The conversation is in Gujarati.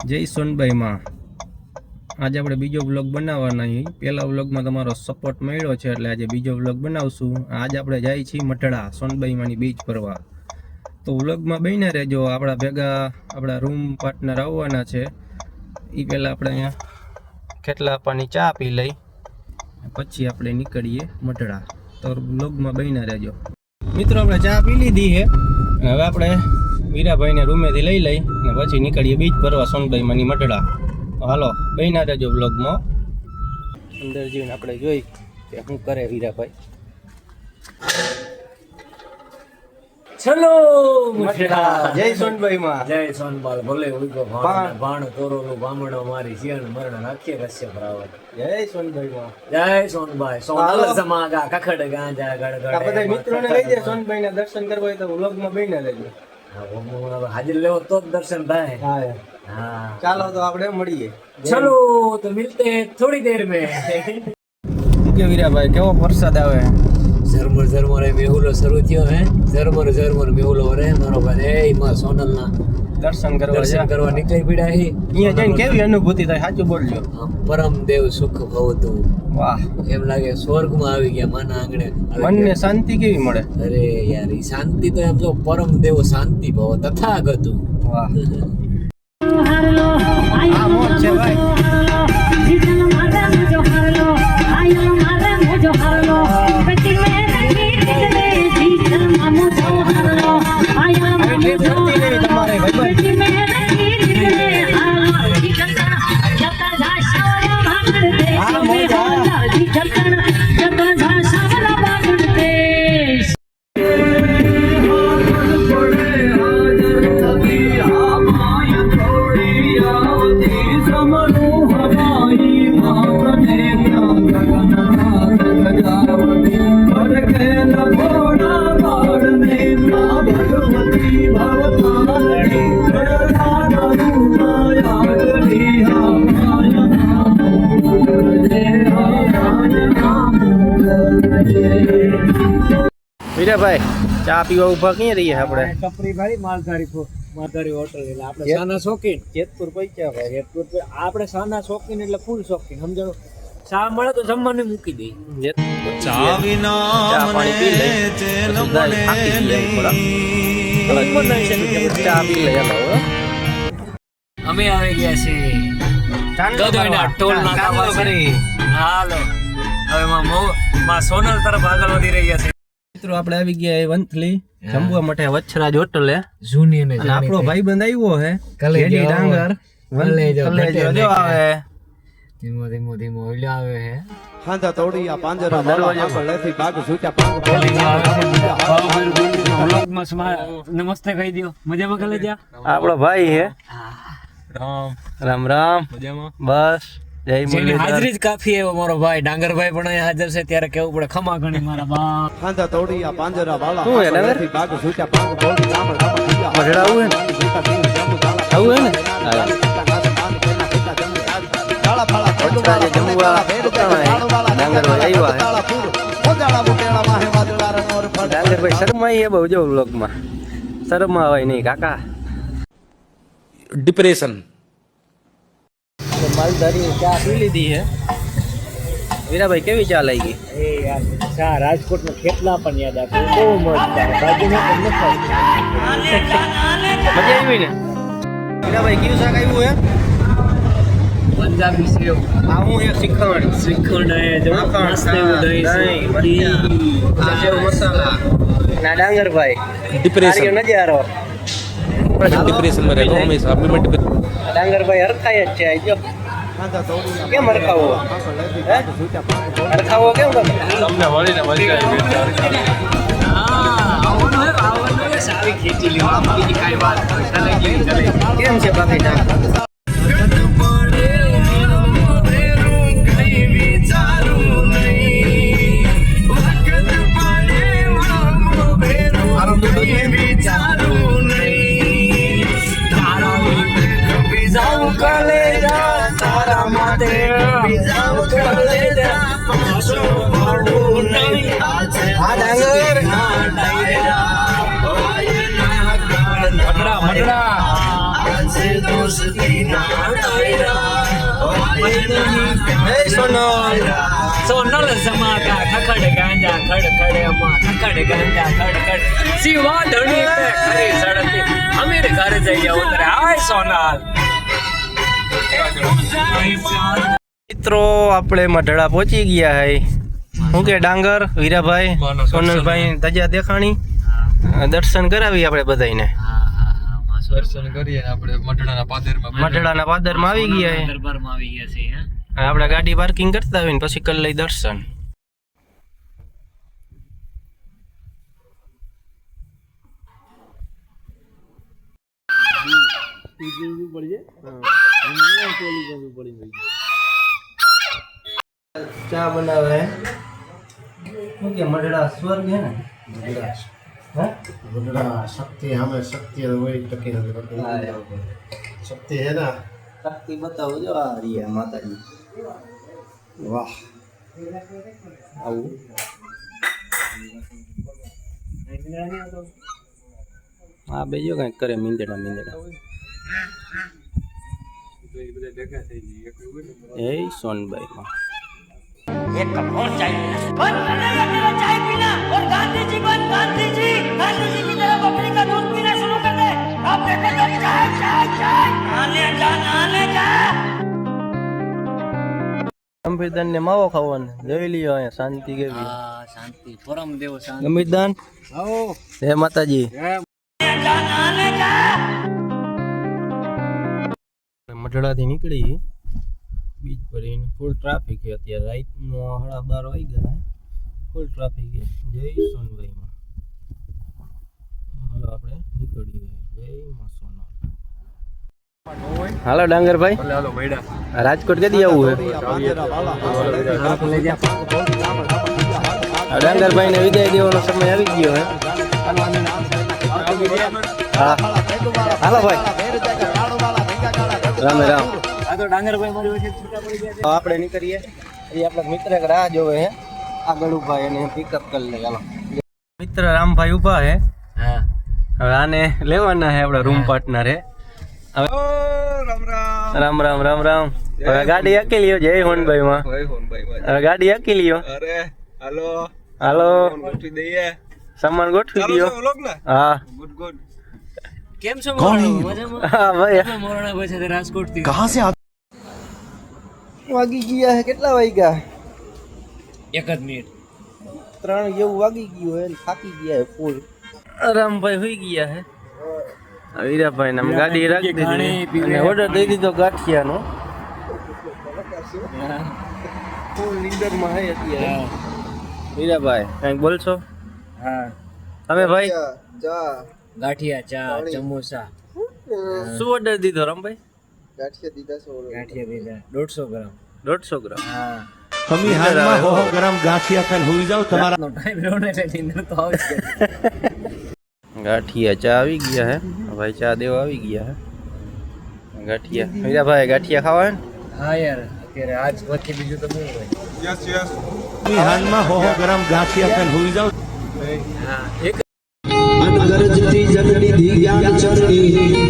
જય સોનબાઈમાં. આજે આપણે બીજો વ્લોગ બનાવવાના છીએ. પહેલા વ્લોગમાં તમારો સપોર્ટ મળ્યો છે એટલે આજે બીજો વ્લોગ બનાવશું. આજે આપણે જાય છીએ મટડા સોનબાઈમાંની બીચ ફરવા. તો વ્લોગમાં બન્યા રહેજો. આપણા ભેગા આપણા રૂમ પાર્ટનર આવવાના છે. એ પહેલાં આપણે અહીંયા ખેટલા પાણી ચા પી લઈ પછી આપણે નીકળીએ મટડા. તો વ્લોગમાં બન્યા રહેજો મિત્રો. આપણે ચા પી લીધી છે. હવે આપણે વીરાભાઈને રૂમેથી લઈ લઈ અને પછી નીકળીએ બીચ ફરવા સોનબાઈમાંની મટડા. હાલો બન્યા રહેજો બ્લોગમાં. અંદર જઈને આપણે જોઈ કે શું કરે વીરાભાઈ. ચલો મટડા. જય સોનબાઈમાં. જય સોનબાલ. ભલે ઉગો ભાણ તોરોલું બામણો મારી જીવન મરણ રાખીએ કશ્યપ રાવણ. જય સોનબાઈમાં. જય સોનબાઈ. સોનલ સમાગા કખડ ગાંજા ગડગડ. આ બધા મિત્રોને લઈ જાય સોનબાઈના દર્શન કરવા હોય તો વ્લોગમાં બન્યા રહેજો. હાજર લેવો તો જ દર્શન થાય. હા હા ચાલો તો આપણે મળીએ. ચલો તો મિલતે થોડી દેર મેં. કે વીરાભાઈ કેવો વરસાદ આવે. ઝરમર ઝરમર મેહુલો શરૂ થયો હે. ઝરમર ઝરમર મેહુલો રે મારો ભાઈ. એ માં સોનલના દર્શન કરવા નીકળી પડ્યા હે. અહીંયા જઈને કેવી અનુભૂતિ થાય સાચું બોલજો. પરમ દેવ સુખ ભવતું. વાહ એમ લાગે સ્વર્ગમાં આવી ગયા માના આંગણે. મનને શાંતિ કેવી મળે. અરે યાર ઈ શાંતિ તો એમ તો પરમ દેવ શાંતિ ભવ તથાગતું. વાહ આ મોજ છે ભાઈ. વીરાભાઈ ચા પીવા ઉભા ક્યાં રહીએ આપણે. ટપરી ભાઈ માલધારી હોટલ. એટલે આપણે સાના શોખીન જેતપુર પૈસા ભાઈ. જેતપુર આપણે સાના શોખીન એટલે ફૂલ શોખીન સમજો. ચા મળે તો જમવાનું મૂકી દઈ. ચા પાણી પી લઈ ચા પી લઈ. અમે આવી ગયા છીએ ગદોઈના ટોલ નાકા પાસે. હાલો હવે માં સોનલ તરફ આગળ વધી રહ્યા છે. મિત્રો આપણે આવી ગયા વંથલી જમવા માટે વચ્છરાજ હોટલે. જૂની અને આપણો ભાઈબંધ આવ્યો હે કલેજી ડાંગર. કલેજી આવે ધીમો ઓલ્યો આવે હે. હાંધા તોડિયા પાંજરા દરવાજા પર લેથી બાગ સૂટા પાંગ વ્લોગમાં નમસ્તે કહી દો. મજામાં કલેજા. આપણો ભાઈ હે. રામ રામ. મજામાં બસ જય મુરલીધર. હાજરી જ કાફી એવો મારો ભાઈ ડાંગરભાઈ પણ અહીંયા હાજર છે ત્યારે કેવું પડે ખમા ઘણી મારા બાપ. હાંધા તોડિયા પાંજરા વાળા શું હે ડાંગર? લેથી બાગ સૂટા પાંગ બોલી રામ રામ મઢડા આવું હે ને. આવું હે ને. ડાંગરભાઈ શરમાઈ હે બહુ જો વ્લોગમાં. શરમાવાય નહીં કાકા. ડિપ્રેશન માલધારી ચા પી લીધી છે. વીરાભાઈ કેવી ચા લઈ ગઈ. એ યાર ચા રાજકોટમાં ખેતલા પણ યાદ આવે. બહુ મસ્ત બાજુમાં પણ મસ્ત. મજા આવી ને. વીરાભાઈ કયું શાક આવ્યું હે. પંજાબી સેવ. આ હું એક શ્રીખંડ હે જો મસ્ત એવું દહીં સેવ મસાલા ના. ડાંગરભાઈ ડિપ્રેશન નજારો. ડિપ્રેશન માં રહેલો હંમેશા આપણે પણ ડાંગરભાઈ હરખાય જ છે. આજો હાંધા તોડિયા કેમ હરખાવો હરખાવો કેમ તમે. તમને વળીને મજા આવી. સારી ખેંચી લીધી. બીજી કાંઈ વાત કેમ છે બાકી ચા. મટડા સોનલ સમાતા ખખડ ગાંજા ખડ અમ્મા ખખડ ગાંજા ખડ શિવા ધણી પે ખરી સડતી અમીર ઘર જઈએ ઉતરે હાય સોનલ મિત્રો આપણે મઢડા પહોંચી ગયા હે શું કે ડાંગર વીરાભાઈ સોનલભાઈ તજા દેખાણી દર્શન કરાવી આપણે બધાને દર્શન કરીએ આપણે મઢડાના પાદરમાં આવી ગયા હે દરબારમાં આવી ગયા છે હે આપણે ગાડી પાર્કિંગ કરતા હોય ને પછી કરી લઈ દર્શન ચા બનાવે શું કે મઢડા સ્વર્ગ હે ને शक्ति हमें शक्ति वही टकी शक्ति है ना શક્તિ બતાવો જો આ રહ્યા માતાજી वाह આવું આ બેજો કઈક કરે મીંદડા એ સોનભાઈ માં एक कप और चाय बंद करेगा तेरा चाय पीना और गांधी जी गांधी जी की तरह बकरी का दूध पीना शुरू कर दे अब देखो तो चाय चाय चाय आने जा ગંભીરદાન ને માવો ખાવાનો જોઈ લ્યો અહીંયા શાંતિ કેવી હા શાંતિ પરમ દેવ શાંતિ ગંભીરદાન જય માતાજી મઢડાથી નીકળી બીચ પર ફૂલ ટ્રાફિક છે અત્યારે રાતનો 12:30 વાગ્યા ફૂલ ટ્રાફિક છે જય સોનભાઈમાં હાલો આપણે નીકળીએ જય માં સોનલ હાલો ડાંગરભાઈ હાલો ભાઈડા રાજકોટ કદી આવવું છે ડાંગરભાઈ ને વિદાય દેવાનો સમય આવી ગયો હે હા હાલો ભાઈ રામે રામ આ તો ડાંગરભાઈ મારી વચ્ચે છૂટા પડી ગયા તો આપણે નીકળીએ એ આપણા મિત્ર એક રાહ જોવે હે આગળ ઊભા એને પિકઅપ કરી લે ચાલો મિત્ર રામભાઈ ઊભા હે હા હવે આને લેવાના હે આપણા રૂમ પાર્ટનર હે હવે રામ રામ રામ રામ હવે ગાડી હાકી લ્યો જય હોનભાઈ માં હવે ગાડી હાકી લ્યો અરે હાલો હાલો ગોઠવી દઈએ સામાન ગોઠવી દો હા ગુડ કેમ છો મજામાં હા ભાઈ તમે મોરણા પછી રાજકોટ થી વાગી ગયા હે કેટલા વાગ્યા એક જ મિનિટ 3 જેવું વાગી ગયું હે થાકી ગયા હે ફૂલ રામભાઈ હોઈ ગયા હે વીરાભાઈ ને ગાડી રાખી દીધી અને ઓર્ડર દઈ દીધો ગાંઠિયાનો ફૂલ લીડર માં હે અત્યારે વીરાભાઈ કંઈક બોલશો હા તમે ભાઈ ગાંઠિયા ચા સમોસા શું ઓર્ડર દીધો રામભાઈ ગાંઠિયા દીધા 150 ગ્રામ 150 ગ્રામ હા તમે હાલમાં 100 ગ્રામ ગાંઠિયા ખાઈને હોઈ જાવ તમારા નો ટાઈમ રહ્યો ને એટલે નીંદર તો આવે જ ગાંઠિયા ચા આવી ગયા હે ભાઈ ચા દેવા આવી ગયા હે ગાંઠિયા વીરાભાઈ ગાંઠિયા ખાવા હે ને હા યાર અત્યારે આજ પછી બીજું તો શું હોય તમે હાલમાં 100 ગ્રામ ગાંઠિયા ખાઈને હોઈ જાવ હા એક અનગરજતી જગડી ધી જ્ઞાન ચરણી